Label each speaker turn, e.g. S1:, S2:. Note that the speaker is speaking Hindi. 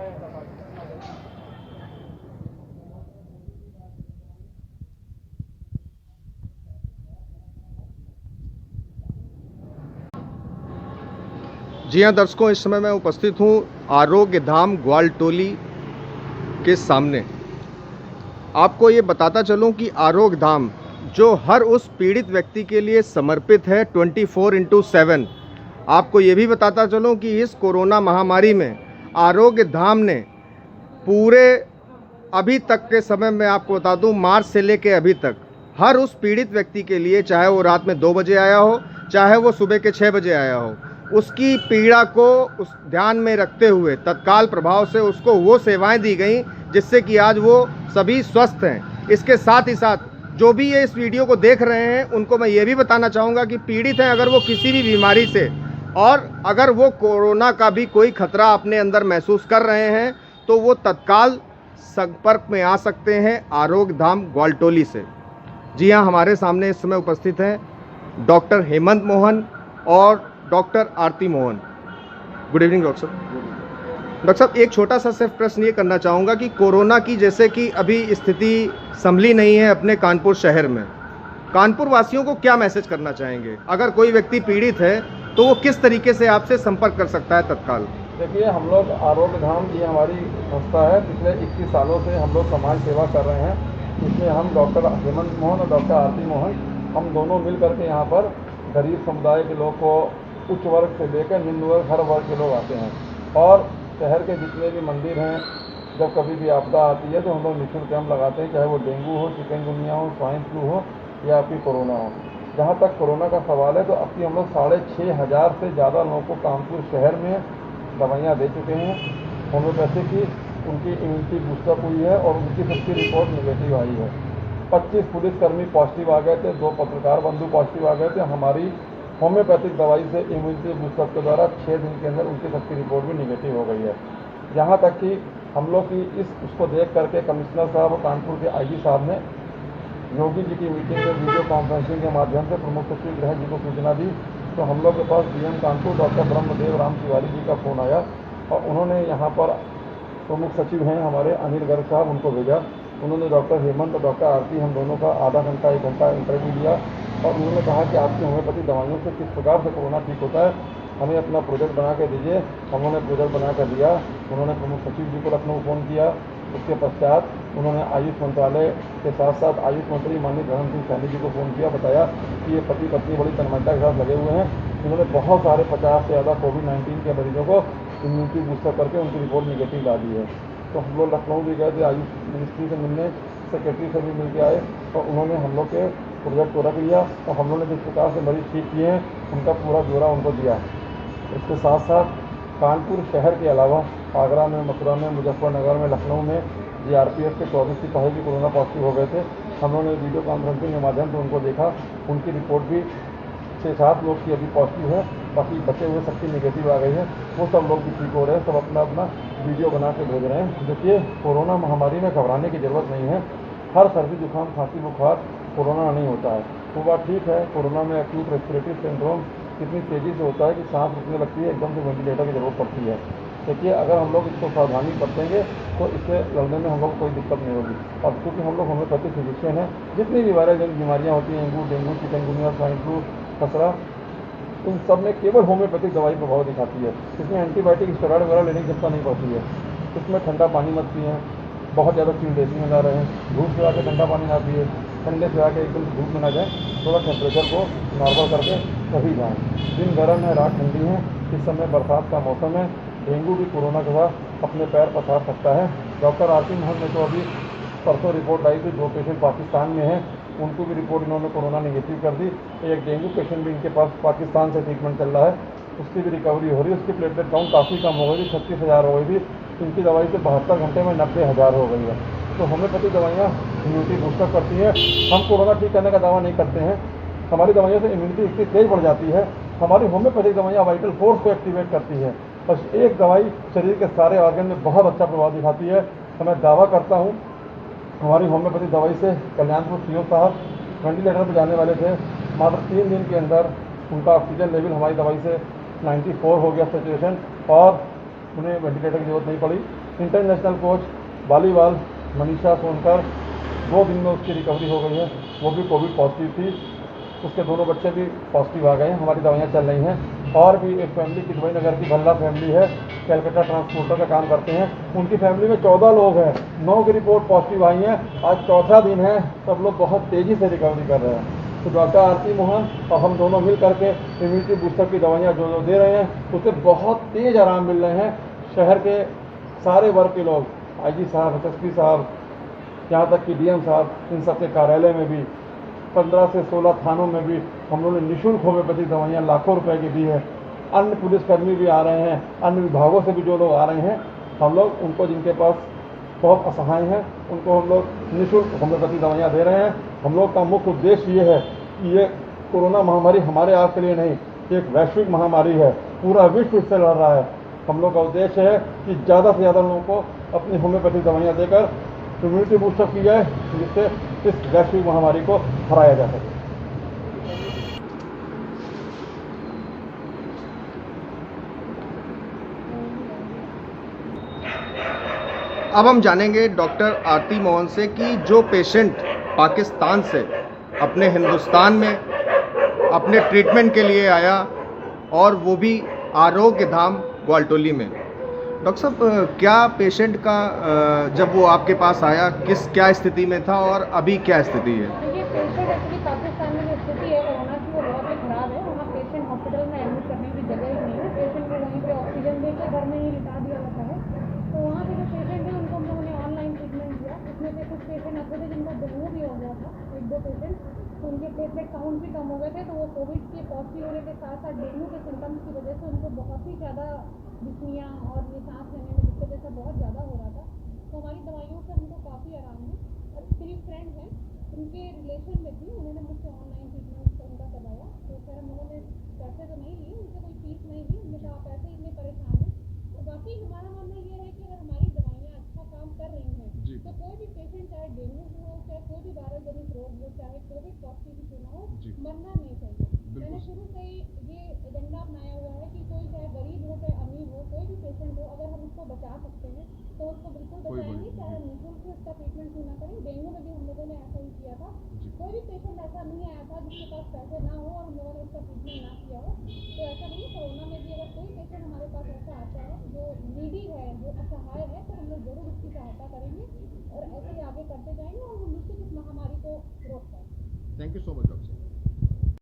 S1: जी हाँ दर्शकों, इस समय मैं उपस्थित हूँ आरोग्य धाम ग्वालटोली के सामने। आपको ये बताता चलूँ कि आरोग्य धाम जो हर उस पीड़ित व्यक्ति के लिए समर्पित है 24/7। आपको ये भी बताता चलूँ कि इस कोरोना महामारी में आरोग्य धाम ने पूरे अभी तक के समय में आपको बता दूँ, मार्च से लेके अभी तक हर उस पीड़ित व्यक्ति के लिए, चाहे वो रात में 2 बजे आया हो, चाहे वो सुबह के 6 बजे आया हो, उसकी पीड़ा को उस ध्यान में रखते हुए तत्काल प्रभाव से उसको वो सेवाएं दी गई जिससे कि आज वो सभी स्वस्थ हैं। इसके साथ ही साथ जो भी ये इस वीडियो को देख रहे हैं उनको मैं ये भी बताना चाहूँगा कि पीड़ित हैं अगर वो किसी भी बीमारी से, और अगर वो कोरोना का भी कोई खतरा अपने अंदर महसूस कर रहे हैं तो वो तत्काल संपर्क में आ सकते हैं आरोग्य धाम ग्वालटोली से। जी हाँ, हमारे सामने इस समय उपस्थित हैं डॉक्टर हेमंत मोहन और डॉक्टर आरती मोहन। गुड इवनिंग डॉक्टर साहब। डॉक्टर साहब, एक छोटा सा सिर्फ प्रश्न ये करना चाहूँगा कि कोरोना की जैसे कि अभी स्थिति संभली नहीं है अपने कानपुर शहर में, कानपुर वासियों को क्या मैसेज करना चाहेंगे? अगर कोई व्यक्ति पीड़ित है तो वो किस तरीके से आपसे संपर्क कर सकता है तत्काल?
S2: देखिए, हम लोग आरोग्य धाम ये हमारी संस्था है। पिछले 21 सालों से हम लोग समाज सेवा कर रहे हैं। इसमें हम डॉक्टर हेमंत मोहन और डॉक्टर आरती मोहन, हम दोनों मिल करके यहाँ पर गरीब समुदाय के लोग को, उच्च वर्ग से लेकर निम्न वर्ग, हर वर्ग के लोग आते हैं। और शहर के जितने भी मंदिर हैं, जब कभी भी आपदा आती है तो हम लोग निःशुल्क कैंप लगाते हैं, चाहे वो डेंगू हो, चिकनगुनिया हो, स्वाइन फ्लू हो या फिर कोरोना हो। जहाँ तक कोरोना का सवाल है तो अब की हम लोग 6,500 से ज़्यादा लोगों को कानपुर शहर में दवाइयाँ दे चुके हैं होम्योपैथी की। उनकी इम्यूनिटी बूस्टअप हुई है और उनकी सबकी रिपोर्ट निगेटिव आई है। 25 पुलिसकर्मी पॉजिटिव आ गए थे, 2 पत्रकार बंधु पॉजिटिव आ गए थे। हमारी होम्योपैथिक दवाई से इम्यूनिटी बूस्टअप के द्वारा 6 दिन के अंदर उनकी सबकी रिपोर्ट भी निगेटिव हो गई है। यहाँ तक कि हम लोग की उसको देख करके कमिश्नर साहब और कानपुर के आईजी साहब ने योगी जी की मीटिंग में वीडियो कॉन्फ्रेंसिंग के माध्यम से प्रमुख सचिव गृह जी को सूचना दी। तो हम लोग के पास डीएम कानपुर डॉक्टर ब्रह्मदेव राम तिवारी जी का फ़ोन आया और उन्होंने यहाँ पर प्रमुख सचिव हैं हमारे अनिल गर्ग साहब, उनको भेजा। उन्होंने डॉक्टर हेमंत और डॉक्टर आरती, हम दोनों का आधा घंटा 1 घंटा इंटरव्यू लिया और उन्होंने कहा कि आपकी होम्योपैथी दवाइयों से किस प्रकार से कोरोना ठीक होता है, हमें अपना प्रोजेक्ट बना के दीजिए। उन्होंने प्रोजेक्ट बना कर दिया। उन्होंने प्रमुख सचिव जी को लखनऊ फ़ोन किया। उसके पश्चात उन्होंने आयुष मंत्रालय के साथ साथ आयुष मंत्री माननीय धर्म सिंह सैनी जी को फ़ोन किया, बताया कि ये पति पत्नी बड़ी तन्मयता के साथ लगे हुए हैं। उन्होंने बहुत सारे 50 से ज़्यादा कोविड-19 के मरीजों को इम्यूनिटी बूस्टर करके उनकी रिपोर्ट निगेटिव ला दी है। तो हम लोग लखनऊ भी गए थे, आयुष मिनिस्ट्री से मिलने, सेक्रेटरी से भी मिल के आए और उन्होंने हम लोग के प्रोजेक्ट को रख लिया और हम लोग ने जिस प्रकार से मरीज ठीक किए हैं उनका पूरा ब्यौरा उनको दिया। इसके साथ साथ कानपुर शहर के अलावा आगरा में, मथुरा में, मुजफ्फरनगर में, लखनऊ में जीआरपीएफ के 24 सिपाही भी कोरोना पॉजिटिव हो गए थे। हम लोगों ने वीडियो कॉन्फ्रेंसिंग के माध्यम से उनको देखा। उनकी रिपोर्ट भी 6-7 लोग की अभी पॉजिटिव है, बाकी बचे हुए सबकी निगेटिव आ गई है। वो सब लोग भी ठीक हो रहे हैं, सब अपना अपना वीडियो बना के भेज रहे हैं। देखिए, कोरोना महामारी में घबराने की ज़रूरत नहीं है। हर सर्दी जुकाम खांसी बुखार कोरोना नहीं होता है। वो बात ठीक है, कोरोना में एक्यूट रेस्पिरेटरी सिंड्रोम कितनी तेज़ी से होता है कि सांस रुकने लगती है, एकदम से वेंटिलेटर की ज़रूरत पड़ती है। देखिए, अगर हम लोग इसको सावधानी बरतेंगे तो इससे लड़ने में हम लोग को कोई दिक्कत नहीं होगी। और क्योंकि हम लोग होम्योपैथिक फिजिशियन हैं, जितनी भी वायरल बीमारियाँ होती हैं, डेंगू, चिकनगुनिया, स्वाइन फ्लू, खसरा, इन सब में केवल होम्योपैथिक दवाई प्रभाव दिखाती है। इसमें एंटीबायोटिक स्टेरॉइड वगैरह लेने की जरूरत नहीं पड़ती है। इसमें ठंडा पानी मत पिएं, बहुत ज़्यादा चील देसी में ना रहें, धूप से आके ठंडा पानी ना पिए, ठंडे से आके एकदम धूप में ना जाएँ, थोड़ा टेम्परेचर को नॉर्मल करके तभी जाएँ। दिन गर्म है, रात ठंडी है, इस समय बरसात का मौसम है। डेंगू भी कोरोना के बाद अपने पैर पसार सकता है। डॉक्टर आरती मोहन ने तो अभी परसों रिपोर्ट आई थी, 2 पेशेंट पाकिस्तान में हैं, उनको भी रिपोर्ट इन्होंने कोरोना निगेटिव कर दी। एक डेंगू पेशेंट भी इनके पास पाकिस्तान से ट्रीटमेंट चल रहा है, उसकी भी रिकवरी हो रही है। उसकी प्लेटलेट काउंट काफ़ी कम हो गई थी, 36,000 हो गई थी। इनकी दवाई से 72 घंटे में 90,000 हो गई है। तो होम्योपैथी दवाइयाँ इम्यूनिटी बूस्टर करती हैं। हम कोरोना ठीक करने का दावा नहीं करते हैं, हमारी दवाइयों से इम्यूनिटी इतनी तेज़ बढ़ जाती है। हमारी होम्योपैथिक दवाइयाँ वाइटल फोर्स को एक्टिवेट करती है। बस एक दवाई शरीर के सारे ऑर्गन में बहुत अच्छा प्रभाव दिखाती है। तो मैं दावा करता हूँ, हमारी होम्योपैथिक दवाई से कल्याणपुर सीओ साहब वेंटिलेटर पर जाने वाले थे, मात्र 3 दिन के अंदर उनका ऑक्सीजन लेवल हमारी दवाई से 94 हो गया सैचुरेशन, और उन्हें वेंटिलेटर की जरूरत नहीं पड़ी। International coach volleyball Manisha Sonkar 2 दिन में उसकी रिकवरी हो गई है, वो भी कोविड पॉजिटिव थी। उसके दोनों बच्चे भी पॉजिटिव आ गए हैं, हमारी दवाइयाँ चल रही हैं। और भी एक फैमिली किदवई नगर की भल्ला फैमिली है, कैलकाटा ट्रांसपोर्टर का काम करते हैं, उनकी फैमिली में 14 लोग हैं, 9 की रिपोर्ट पॉजिटिव आई हैं। आज चौथा दिन है, सब लोग बहुत तेज़ी से रिकवरी कर रहे हैं। तो डॉक्टर आरती मोहन और हम दोनों मिल करके इम्यूनिटी बूस्टर की दवाइयाँ जो दे रहे हैं, उससे बहुत तेज़ आराम मिल रहे हैं। शहर के सारे वर्ग के लोग, IG साहब, SSP साहब, यहाँ तक कि DM साहब, इन सबके कार्यालय में भी 15 से 16 थानों में भी हम लोगों ने निःशुल्क होम्योपैथिक दवाइयाँ लाखों रुपए की दी है। अन्य पुलिसकर्मी भी आ रहे हैं, अन्य विभागों से भी जो लोग आ रहे हैं, हम लोग उनको जिनके पास बहुत असहाय हैं, उनको हम लोग निःशुल्क होम्योपैथिक दवाइयाँ दे रहे हैं। हम लोग का मुख्य उद्देश्य ये है कि ये कोरोना महामारी हमारे आप के लिए नहीं, एक वैश्विक महामारी है, पूरा विश्व इससे लड़ रहा है। हम लोग का उद्देश्य है कि ज़्यादा से ज़्यादा लोगों को अपनी होम्योपैथिक दवाइयाँ देकर इम्यूनिटी बूस्टर की जाए, जिससे इस वैश्विक महामारी को हराया जा सके।
S1: अब हम जानेंगे डॉक्टर आरती मोहन से कि जो पेशेंट पाकिस्तान से अपने हिंदुस्तान में अपने ट्रीटमेंट के लिए आया और वो भी आरोग्य धाम ग्वालटोली में, डॉक्टर साहब क्या पेशेंट का जब वो आपके पास आया क्या स्थिति में था और अभी क्या स्थिति है?
S3: देखिए, पेशेंट एक्चुअली पाकिस्तान में जो स्थिति है कोरोना की, वो बहुत ही खराब है। वहाँ पेशेंट हॉस्पिटल में एडमिट करने की जगह ही नहीं है। पेशेंट को वहीं पे ऑक्सीजन देकर घर में ही लिटा दिया जाता है। तो वहाँ के जो पेशेंट हैं उनको हम लोगों ने ऑनलाइन ट्रीटमेंट दिया। उसमें से कुछ पेशेंट ऐसे थे जिनको डेंगू भी हो गया था, 1-2 पेशेंट, तो उनके प्लेटलेट काउंट भी कम हो गए थे। तो वो कोविड के पॉजिटिव होने के साथ साथ डेंगू के सिम्टम्स की वजह से उनको बहुत ही ज़्यादा डिस्निया और ये सांस लेने में दिक्कत ऐसा बहुत ज़्यादा हो रहा था। तो हमारी दवाइयों से हमको काफ़ी आराम है। और करीब फ्रेंड हैं, उनके रिलेशन में थी, उन्होंने मुझसे ऑनलाइन ट्रीटमेंट उनका करवाया। तो खैर हम लोगों ने पैसे तो नहीं लिए, उनसे कोई फीस नहीं ली। उन्होंने कहा आप ऐसे ही इतने परेशान हैं। तो बाकी हमारा मानना ये है कि अगर हमारी दवाइयाँ अच्छा काम कर रही हैं तो कोई भी पेशेंट, चाहे डेंगू हो, चाहे कोई भी वायरल जनित रोग हो, चाहे कोविड पॉजिटिव क्यों ना हो, मरना नहीं चाहिए। मैंने शुरू से ही ये एजेंडा अपनाया हुआ है कि कोई चाहे गरीब हो चाहे अमीर हो, कोई भी पेशेंट हो, अगर हम उसको बचा सकते हैं तो उसको बिल्कुल बचाएंगे, चाहे हम निःशुल्क उसका ट्रीटमेंट क्यों ना करें। डेंगू में भी हम लोगों ने ऐसा ही किया था। कोई भी पेशेंट ऐसा नहीं आया था जिसके पास पैसे ना हो और हम लोगों ने उसका ट्रीटमेंट ना किया हो। तो ऐसा नहीं, कोरोना में भी अगर कोई पेशेंट हमारे पास ऐसा आता है जो नीडी है, जो असहाय है, तो हम लोग जरूर उसकी सहायता करेंगे और ऐसे ही आगे करते जाएंगे और हम निश्चित इस महामारी को रोक पाएंगे।
S1: Thank you so much doctor.